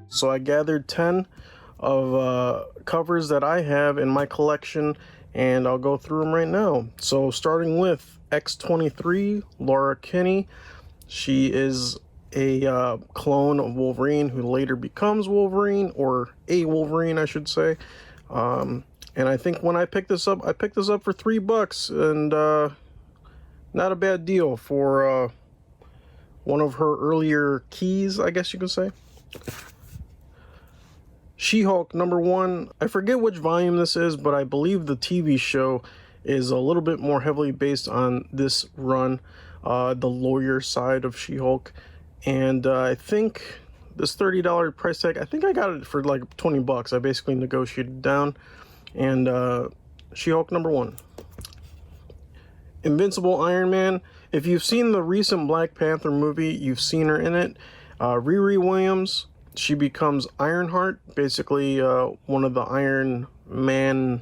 So I gathered 10 of covers that I have in my collection, and I'll go through them right now. So starting with X-23, Laura Kinney. She is a clone of Wolverine who later becomes Wolverine, or a Wolverine, I should say. And I think when I picked this up, I picked this up for $3, and not a bad deal for one of her earlier keys, I guess you could say. She-Hulk #1. I forget which volume this is, but I believe the TV show is a little bit more heavily based on this run, the lawyer side of She-Hulk. And I think this $30 price tag, I think I got it for like $20. I basically negotiated down. And She-Hulk #1. Invincible Iron Man. If you've seen the recent Black Panther movie, you've seen her in it. Riri Williams. She becomes Ironheart, basically one of the Iron Man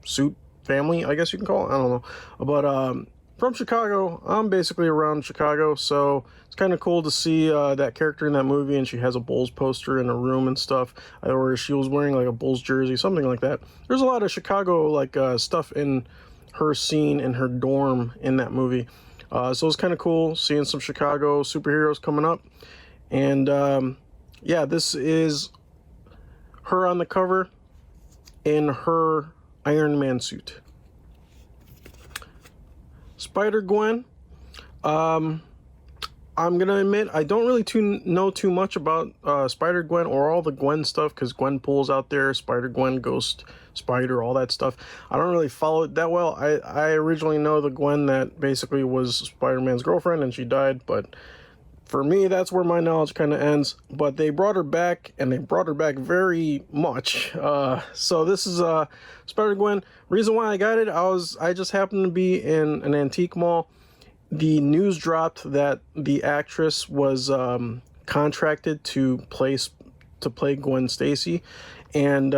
suit family, I guess you can call it. I don't know. But from Chicago, I'm basically around Chicago, so it's kind of cool to see that character in that movie, and she has a Bulls poster in her room and stuff, or she was wearing like a Bulls jersey, something like that. There's a lot of Chicago like stuff in her scene in her dorm in that movie. So it's kind of cool seeing some Chicago superheroes coming up. And yeah, this is her on the cover in her Iron Man suit. Spider-Gwen. I'm gonna admit I don't really know too much about Spider-Gwen or all the Gwen stuff, because Gwenpool's out there, Spider-Gwen, Ghost Spider, all that stuff. I don't really follow it that well. I originally know the Gwen that basically was Spider-Man's girlfriend and she died, but for me, that's where my knowledge kind of ends. But they brought her back, and they brought her back very much. So this is Spider-Gwen. Reason why I got it, I just happened to be in an antique mall. The news dropped that the actress was contracted to play Gwen Stacy, and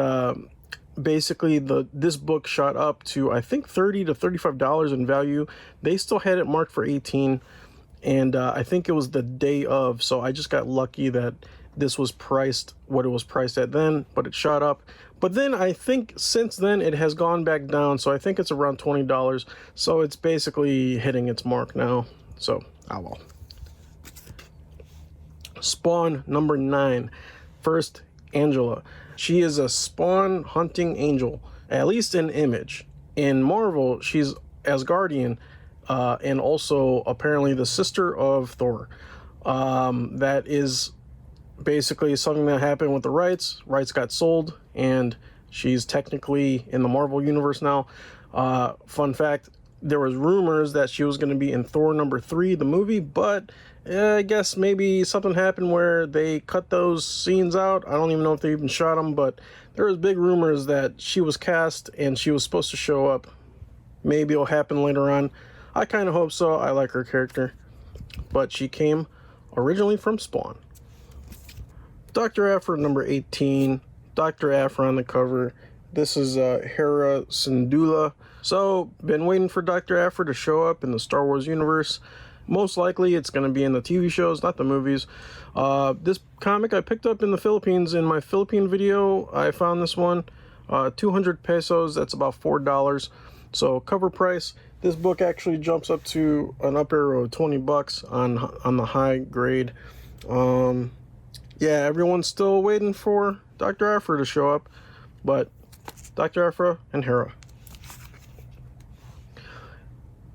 basically this book shot up to, I think, $30 to $35 in value. They still had it marked for $18. And I think it was the day of, so I just got lucky that this was priced what it was priced at then, but it shot up. But then I think since then it has gone back down, so I think it's around $20. So it's basically hitting its mark now. So, oh well. Spawn #9. First, Angela. She is a Spawn hunting angel, at least in Image. In Marvel, she's Asgardian. And also apparently the sister of Thor. That is basically something that happened with the rights. Rights got sold, and she's technically in the Marvel universe now. Fun fact, there was rumors that she was going to be in Thor #3, the movie, but I guess maybe something happened where they cut those scenes out. I don't even know if they even shot them, but there was big rumors that she was cast and she was supposed to show up. Maybe it'll happen later on. I kind of hope so. I like her character. But she came originally from Spawn. Dr. Aphra #18. Dr. Aphra on the cover. This is Hera Syndulla. So, been waiting for Dr. Aphra to show up in the Star Wars universe. Most likely it's going to be in the TV shows, not the movies. This comic I picked up in the Philippines. In my Philippine video, I found this one. 200 pesos, that's about $4. So, cover price. This book actually jumps up to an up arrow of $20 on the high grade. Yeah, everyone's still waiting for Dr. Aphra to show up, but Dr. Aphra and Hera.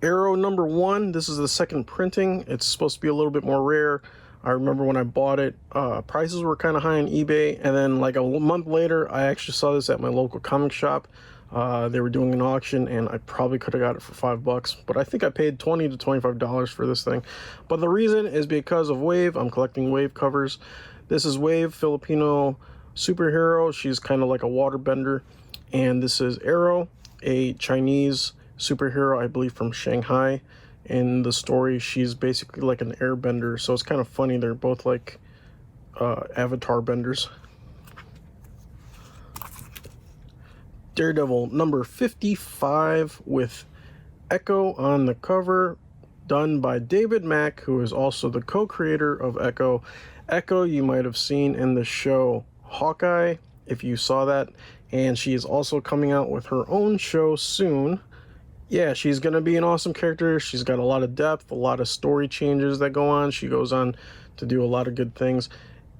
Arrow #1. This is the second printing. It's supposed to be a little bit more rare. I remember when I bought it, prices were kind of high on eBay, and then like a month later, I actually saw this at my local comic shop. They were doing an auction, and I probably could have got it for $5, but I think I paid $20 to $25 for this thing. But the reason is because of Wave. I'm collecting Wave covers. This is Wave, Filipino superhero. She's kind of like a waterbender. And this is Arrow, a Chinese superhero, I believe from Shanghai. In the story, she's basically like an airbender, so it's kind of funny. They're both like avatar benders. Daredevil #55 with Echo on the cover. done by David Mack, who is also the co-creator of Echo. Echo you might have seen in the show Hawkeye, if you saw that, and she is also coming out with her own show soon. Yeah, she's going to be an awesome character. She's got a lot of depth, a lot of story changes that go on. She goes on to do a lot of good things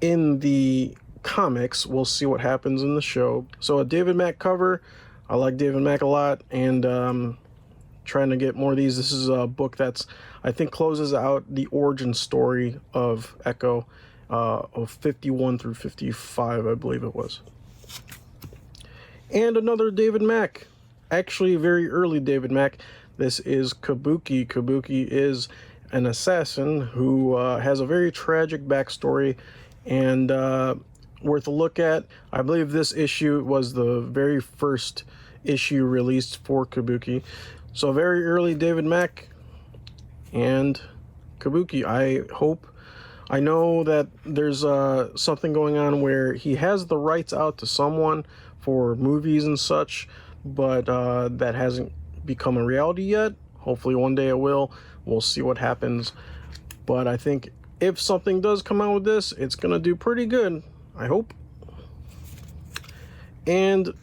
in the comics. We'll see what happens in the show. So a David Mack cover. I like David Mack a lot, and trying to get more of these. This is a book that's, I think, closes out the origin story of Echo, of 51 through 55, I believe it was. And another David Mack. Actually, very early David Mack. This is Kabuki. Kabuki is an assassin who has a very tragic backstory and worth a look at. I believe this issue was the very first issue released for Kabuki. So very early David Mack and Kabuki. I know that there's something going on where he has the rights out to someone for movies and such, but that hasn't become a reality yet. Hopefully one day it will. We'll see what happens. But I think if something does come out with this, it's going to do pretty good, I hope. And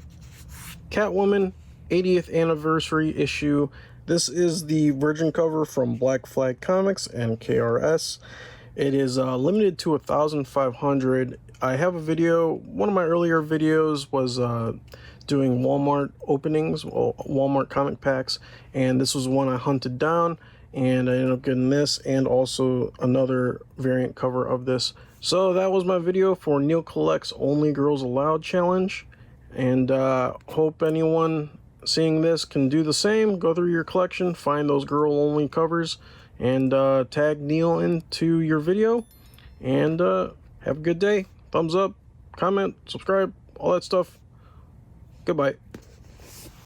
Catwoman 80th anniversary issue. This is the Virgin cover from Black Flag Comics and KRS. It is limited to 1,500. I have a video, one of my earlier videos was doing Walmart openings, Walmart comic packs, and this was one I hunted down, and I ended up getting this and also another variant cover of this. So that was my video for Neil Collect's Only Girls Allowed challenge, and hope anyone seeing this can do the same. Go through your collection, find those girl-only covers, and tag Neil into your video, and have a good day. Thumbs up, comment, subscribe, all that stuff. Goodbye.